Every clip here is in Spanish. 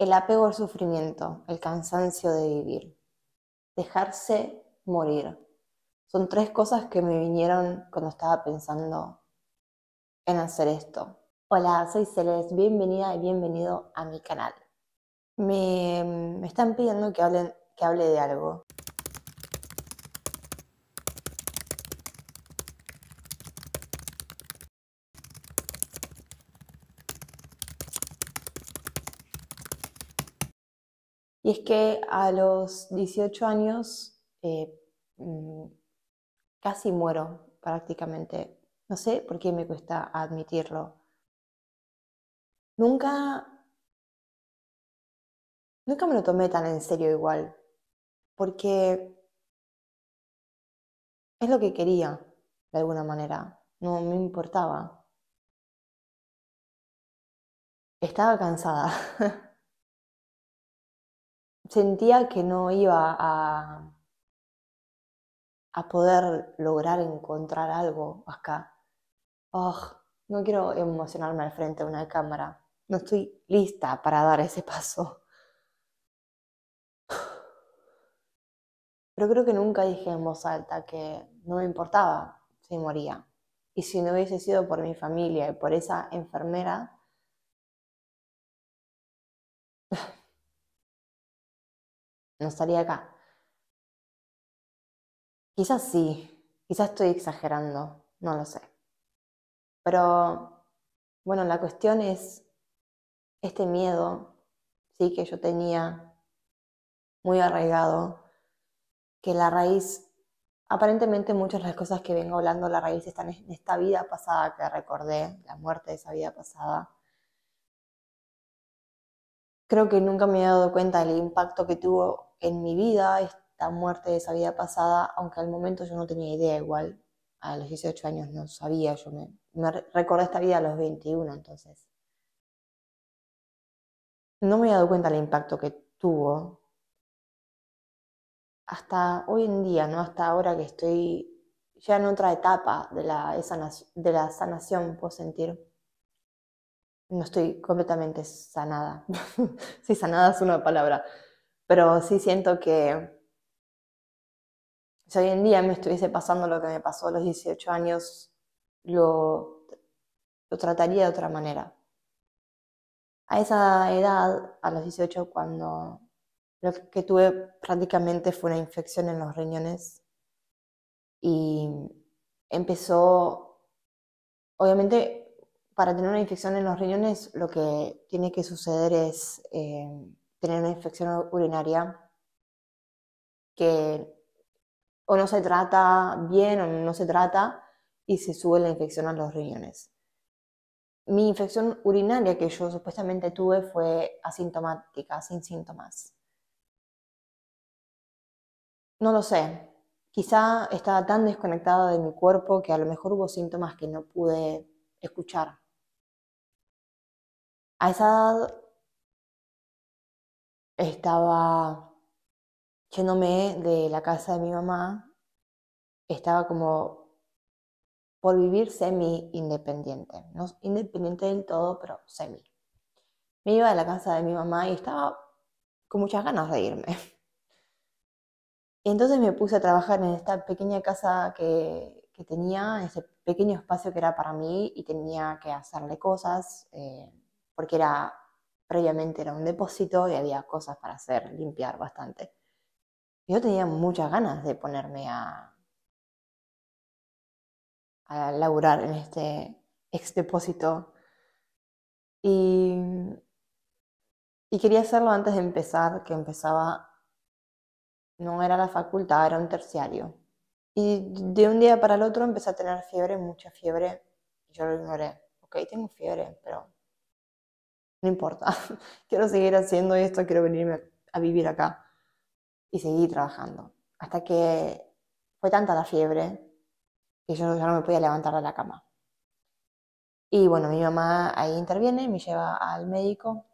El apego al sufrimiento, el cansancio de vivir, dejarse morir. Son tres cosas que me vinieron cuando estaba pensando en hacer esto. Hola, soy Celeste, bienvenida y bienvenido a mi canal. Me están pidiendo que hable de algo. Y es que a los 18 años mm, casi muero prácticamente. No sé por qué me cuesta admitirlo. Nunca, nunca me lo tomé tan en serio igual, porque es lo que quería, de alguna manera. No me importaba. Estaba cansada. Sentía que no iba a poder lograr encontrar algo acá. Oh, no quiero emocionarme al frente de una cámara. No estoy lista para dar ese paso. Pero creo que nunca dije en voz alta que no me importaba si moría. Y si no hubiese sido por mi familia y por esa enfermera, no estaría acá. Quizás sí, quizás estoy exagerando, no lo sé. Pero bueno, la cuestión es este miedo, sí, que yo tenía muy arraigado, que la raíz, aparentemente muchas de las cosas que vengo hablando, la raíz está en esta vida pasada que recordé, la muerte de esa vida pasada. Creo que nunca me he dado cuenta del impacto que tuvo en mi vida esta muerte de esa vida pasada, aunque al momento yo no tenía idea igual. A los 18 años no sabía, yo me recordé esta vida a los 21, entonces. No me he dado cuenta del impacto que tuvo hasta hoy en día, ¿no? Hasta ahora que estoy ya en otra etapa de la sanación, puedo sentir. No estoy completamente sanada. Sí, sanada es una palabra, pero sí siento que si hoy en día me estuviese pasando lo que me pasó a los 18 años, lo trataría de otra manera. A esa edad, a los 18, cuando lo que tuve prácticamente fue una infección en los riñones y empezó, obviamente, para tener una infección en los riñones lo que tiene que suceder es tener una infección urinaria que o no se trata bien o no se trata y se sube la infección a los riñones. Mi infección urinaria que yo supuestamente tuve fue asintomática, sin síntomas. No lo sé, quizá estaba tan desconectada de mi cuerpo que a lo mejor hubo síntomas que no pude escuchar. A esa edad estaba yéndome de la casa de mi mamá, estaba como por vivir semi-independiente, no independiente del todo, pero semi. Me iba de la casa de mi mamá y estaba con muchas ganas de irme. Y entonces me puse a trabajar en esta pequeña casa que tenía, ese pequeño espacio que era para mí y tenía que hacerle cosas, porque previamente era un depósito y había cosas para hacer, limpiar bastante. Yo tenía muchas ganas de ponerme a laburar en este ex depósito y, y quería hacerlo antes de empezar, que empezaba, no era la facultad, era un terciario. Y de un día para el otro empecé a tener fiebre, mucha fiebre, y yo lo ignoré. Ok, tengo fiebre, pero no importa. Quiero seguir haciendo esto, quiero venirme a vivir acá. Y seguí trabajando. Hasta que fue tanta la fiebre que yo ya no me podía levantar de la cama. Y bueno, mi mamá ahí interviene, me lleva al médico.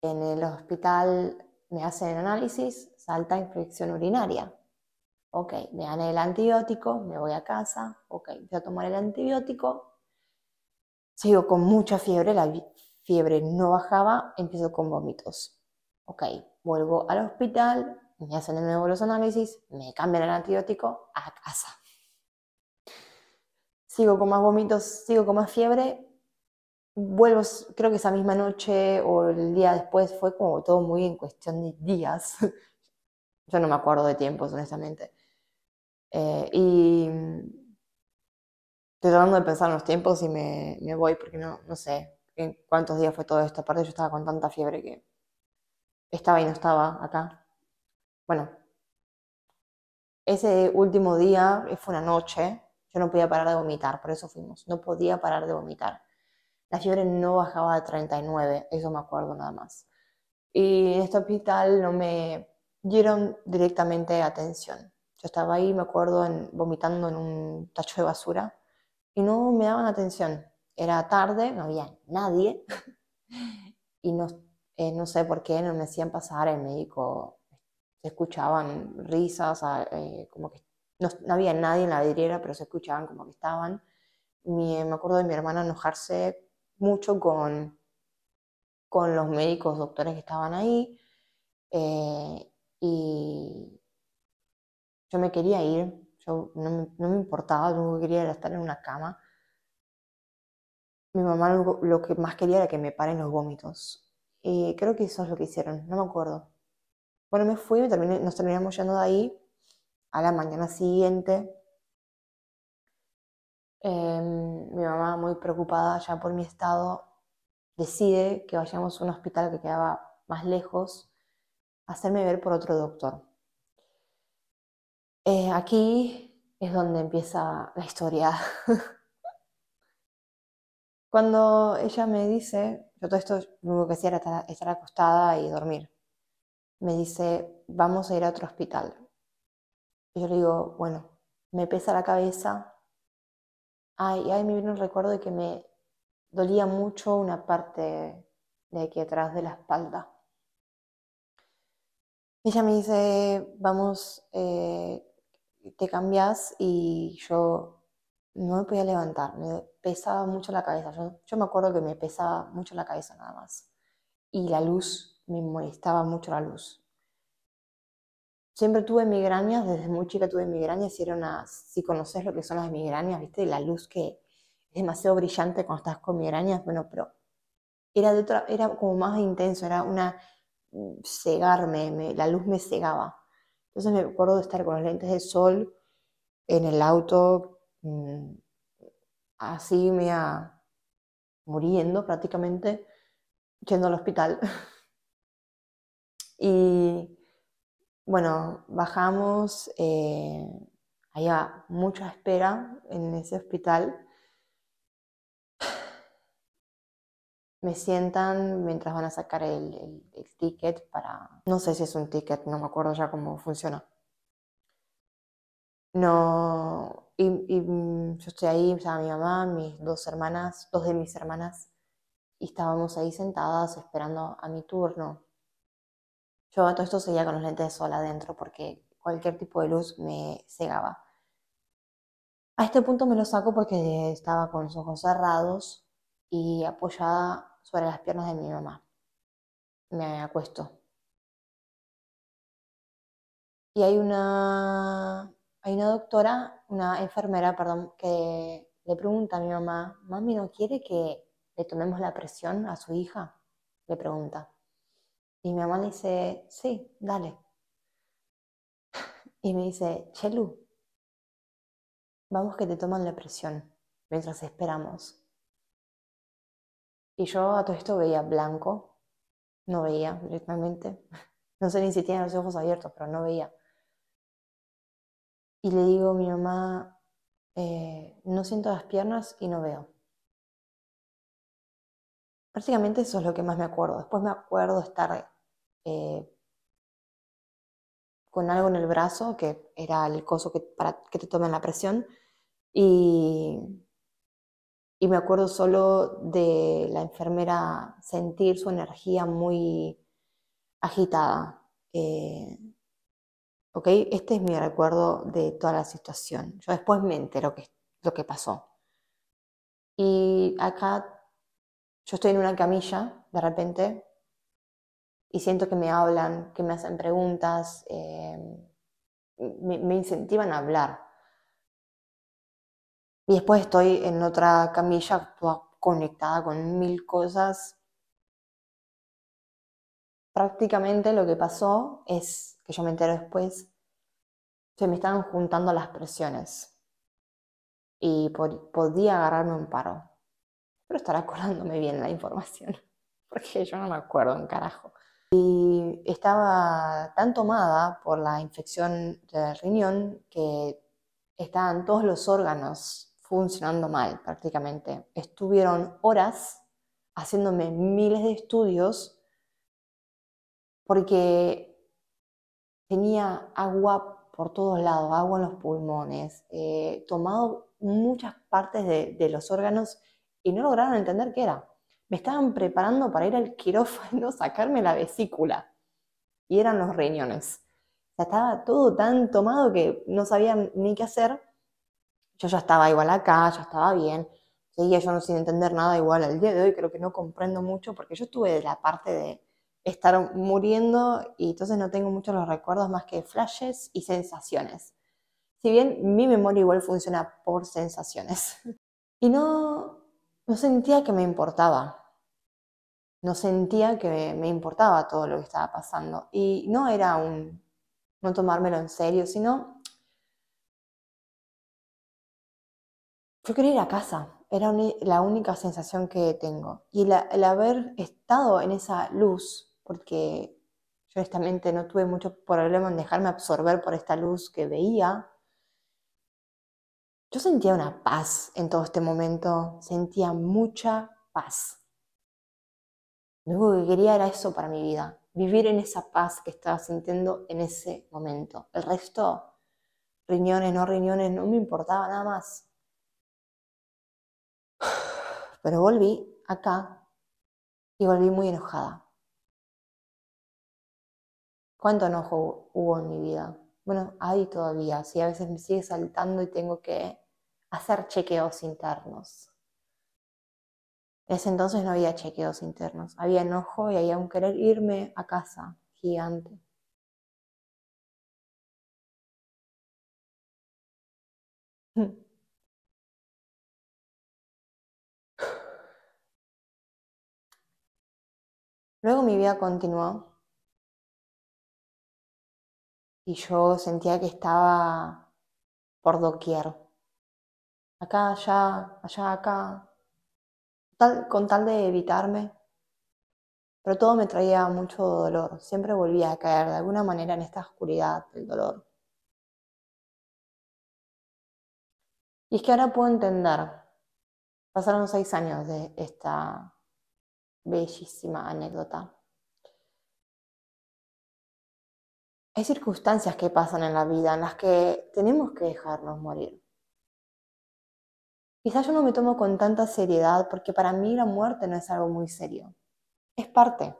En el hospital me hacen análisis, salta infección urinaria. Ok, me dan el antibiótico, me voy a casa. Ok, voy a tomar el antibiótico. Sigo con mucha fiebre, la fiebre no bajaba, empiezo con vómitos. Ok, vuelvo al hospital, me hacen de nuevo los análisis, me cambian el antibiótico, a casa. Sigo con más vómitos, sigo con más fiebre, vuelvo, creo que esa misma noche o el día después, fue como todo muy en cuestión de días. Yo no me acuerdo de tiempos, honestamente. Y estoy tratando de pensar en los tiempos y me voy porque no sé en cuántos días fue todo esto. Aparte yo estaba con tanta fiebre que estaba y no estaba acá. Bueno, ese último día fue una noche, yo no podía parar de vomitar, por eso fuimos. No podía parar de vomitar. La fiebre no bajaba de 39, eso me acuerdo nada más. Y en este hospital no me dieron directamente atención. Yo estaba ahí, me acuerdo, vomitando en un tacho de basura y no me daban atención. Era tarde, no había nadie y no sé por qué no me hacían pasar el médico. Se escuchaban risas, como que no había nadie en la vidriera, pero se escuchaban como que estaban. Me acuerdo de mi hermana enojarse mucho con los médicos, doctores que estaban ahí, y yo me quería ir, yo no me importaba, lo único que quería era estar en una cama. Mi mamá lo que más quería era que me paren los vómitos. Y creo que eso es lo que hicieron, no me acuerdo. Bueno, me fui, nos terminamos yendo de ahí a la mañana siguiente. Mi mamá, muy preocupada ya por mi estado, decide que vayamos a un hospital que quedaba más lejos, a hacerme ver por otro doctor. Aquí es donde empieza la historia. Cuando ella me dice, yo todo esto lo único que hacía era estar acostada y dormir. Me dice, vamos a ir a otro hospital. Y yo le digo, bueno, me pesa la cabeza. Ay, me vino el recuerdo de que me dolía mucho una parte de aquí atrás de la espalda. Ella me dice, vamos, te cambias, y yo no me podía levantar, me pesaba mucho la cabeza. Yo me acuerdo que me pesaba mucho la cabeza nada más. Y la luz, me molestaba mucho la luz. Siempre tuve migrañas, desde muy chica tuve migrañas, si conoces lo que son las migrañas, viste, la luz que es demasiado brillante cuando estás con migrañas, bueno, pero era como más intenso, era cegarme, la luz me cegaba. Entonces me acuerdo de estar con los lentes de sol en el auto, así me iba muriendo prácticamente, yendo al hospital. Y bueno, bajamos, había mucha espera en ese hospital. Me sientan mientras van a sacar el ticket no sé si es un ticket, no me acuerdo ya cómo funciona. No, yo estoy ahí, estaba mi mamá, mis dos hermanas, dos de mis hermanas, y estábamos ahí sentadas esperando a mi turno. Yo a todo esto seguía con los lentes de sol adentro porque cualquier tipo de luz me cegaba. A este punto me lo saco porque estaba con los ojos cerrados y apoyada sobre las piernas de mi mamá. Me acuesto. Y hay una doctora, una enfermera, perdón, que le pregunta a mi mamá, mami, ¿no quiere que le tomemos la presión a su hija? Le pregunta. Y mi mamá le dice, sí, dale. Y me dice, Chelu, vamos que te toman la presión mientras esperamos. Y yo a todo esto veía blanco, no veía directamente. No sé ni si tiene los ojos abiertos, pero no veía. Y le digo a mi mamá, no siento las piernas y no veo. Prácticamente eso es lo que más me acuerdo. Después me acuerdo estar eh, con algo en el brazo, que era el coso para que te tomen la presión, y, y me acuerdo solo de la enfermera sentir su energía muy agitada. ¿Ok? Este es mi recuerdo de toda la situación. Yo después me entero lo que pasó. Y acá yo estoy en una camilla de repente y siento que me hablan, que me hacen preguntas, me incentivan a hablar. Y después estoy en otra camilla toda conectada con mil cosas. Prácticamente lo que pasó es, que yo me entero después, se me estaban juntando las presiones y podía agarrarme un paro. Pero estará acordándome bien la información, porque yo no me acuerdo un carajo. Y estaba tan tomada por la infección del riñón que estaban todos los órganos funcionando mal prácticamente. Estuvieron horas haciéndome miles de estudios porque tenía agua por todos lados, agua en los pulmones, tomado muchas partes de los órganos y no lograron entender qué era. Me estaban preparando para ir al quirófano, sacarme la vesícula y eran los riñones. O sea, estaba todo tan tomado que no sabían ni qué hacer. Yo ya estaba igual acá, ya estaba bien. Seguía yo no sin entender nada igual al día de hoy, creo que no comprendo mucho porque yo estuve de la parte de estar muriendo y entonces no tengo muchos los recuerdos más que flashes y sensaciones. Si bien mi memoria igual funciona por sensaciones. Y no sentía que me importaba. No sentía que me importaba todo lo que estaba pasando. Y no era no tomármelo en serio, sino yo quería ir a casa, era la única sensación que tengo. Y el haber estado en esa luz, porque yo honestamente no tuve mucho problema en dejarme absorber por esta luz que veía, yo sentía una paz en todo este momento, sentía mucha paz. Lo único que quería era eso para mi vida, vivir en esa paz que estaba sintiendo en ese momento. El resto, riñones, no me importaba nada más. Pero volví acá y volví muy enojada. ¿Cuánto enojo hubo en mi vida? Bueno, hay todavía, sí, a veces me sigue saltando y tengo que hacer chequeos internos. En ese entonces no había chequeos internos, había enojo y había un querer irme a casa gigante. Luego mi vida continuó y yo sentía que estaba por doquier. Acá, allá, acá, con tal de evitarme, pero todo me traía mucho dolor. Siempre volvía a caer de alguna manera en esta oscuridad del dolor. Y es que ahora puedo entender, pasaron 6 años de esta bellísima anécdota. Hay circunstancias que pasan en la vida en las que tenemos que dejarnos morir. Quizás yo no me tomo con tanta seriedad porque para mí la muerte no es algo muy serio. Es parte,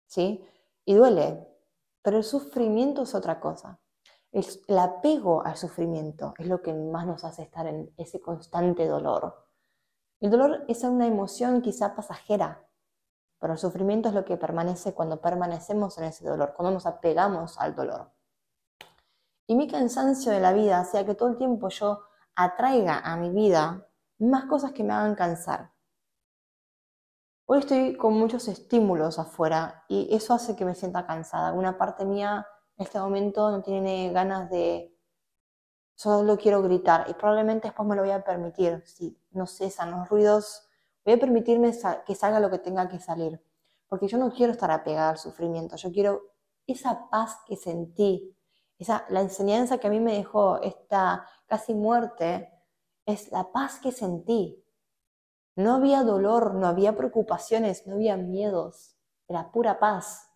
¿sí? Y duele, pero el sufrimiento es otra cosa. El apego al sufrimiento es lo que más nos hace estar en ese constante dolor. El dolor es una emoción quizá pasajera, pero el sufrimiento es lo que permanece cuando permanecemos en ese dolor, cuando nos apegamos al dolor. Y mi cansancio de la vida hacía que todo el tiempo yo atraiga a mi vida más cosas que me hagan cansar. Hoy estoy con muchos estímulos afuera y eso hace que me sienta cansada. Una parte mía en este momento no tiene ganas de, solo quiero gritar y probablemente después me lo voy a permitir. Si no cesan los ruidos, voy a permitirme que salga lo que tenga que salir. Porque yo no quiero estar apegada al sufrimiento, yo quiero esa paz que sentí, la enseñanza que a mí me dejó esta casi muerte, es la paz que sentí. No había dolor, no había preocupaciones, no había miedos, era pura paz.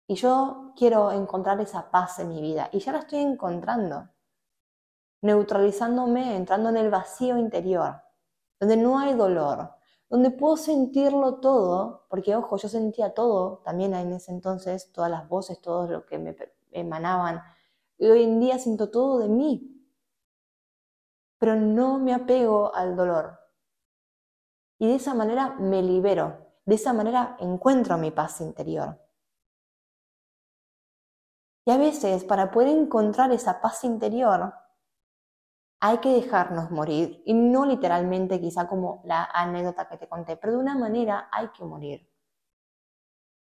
Y yo quiero encontrar esa paz en mi vida y ya la estoy encontrando, neutralizándome, entrando en el vacío interior, donde no hay dolor, donde puedo sentirlo todo, porque ojo, yo sentía todo, también en ese entonces, todas las voces, todo lo que me emanaban, y hoy en día siento todo de mí, pero no me apego al dolor. y de esa manera me libero, de esa manera encuentro mi paz interior. Y a veces, para poder encontrar esa paz interior, hay que dejarnos morir, y no literalmente quizá como la anécdota que te conté, pero de una manera hay que morir.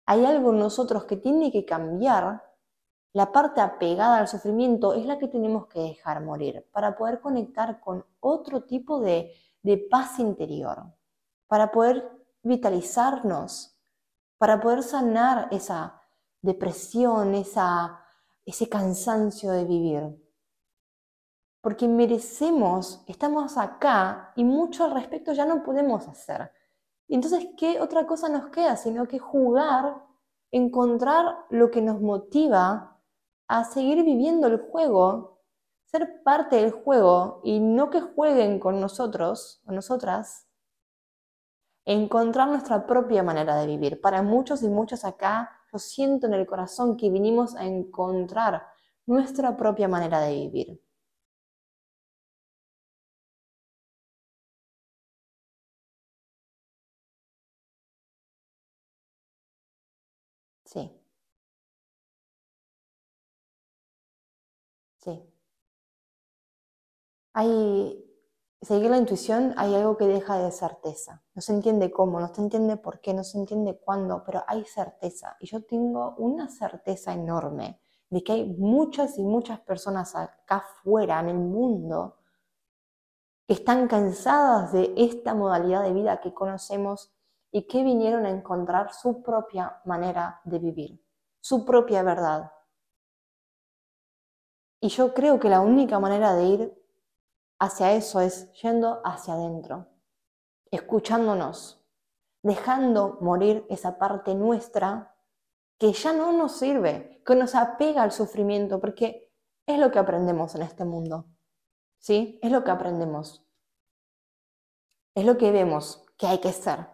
Hay algo en nosotros que tiene que cambiar. La parte apegada al sufrimiento es la que tenemos que dejar morir para poder conectar con otro tipo de paz interior, para poder vitalizarnos, para poder sanar esa depresión, ese cansancio de vivir. Porque merecemos, estamos acá y mucho al respecto ya no podemos hacer. Y entonces, ¿qué otra cosa nos queda? Sino que jugar, encontrar lo que nos motiva a seguir viviendo el juego, ser parte del juego y no que jueguen con nosotros o nosotras, encontrar nuestra propia manera de vivir. Para muchos y muchas acá, yo siento en el corazón que vinimos a encontrar nuestra propia manera de vivir. Sí, sí. Seguir la intuición, hay algo que deja de certeza. No se entiende cómo, no se entiende por qué, no se entiende cuándo, pero hay certeza. Y yo tengo una certeza enorme de que hay muchas y muchas personas acá afuera en el mundo que están cansadas de esta modalidad de vida que conocemos y que vinieron a encontrar su propia manera de vivir, su propia verdad. Y yo creo que la única manera de ir hacia eso es yendo hacia adentro, escuchándonos, dejando morir esa parte nuestra que ya no nos sirve, que nos apega al sufrimiento, porque es lo que aprendemos en este mundo, ¿sí? Es lo que aprendemos, es lo que vemos que hay que ser.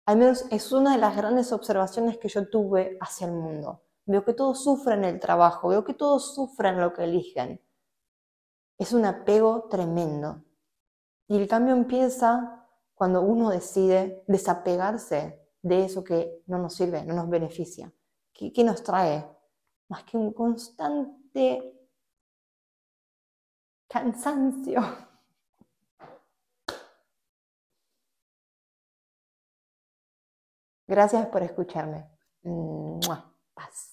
Al menos es una de las grandes observaciones que yo tuve hacia el mundo. Veo que todos sufren el trabajo, veo que todos sufren lo que eligen. Es un apego tremendo. Y el cambio empieza cuando uno decide desapegarse de eso que no nos sirve, no nos beneficia. ¿Qué nos trae? Más que un constante cansancio. Gracias por escucharme. ¡Mua! Paz.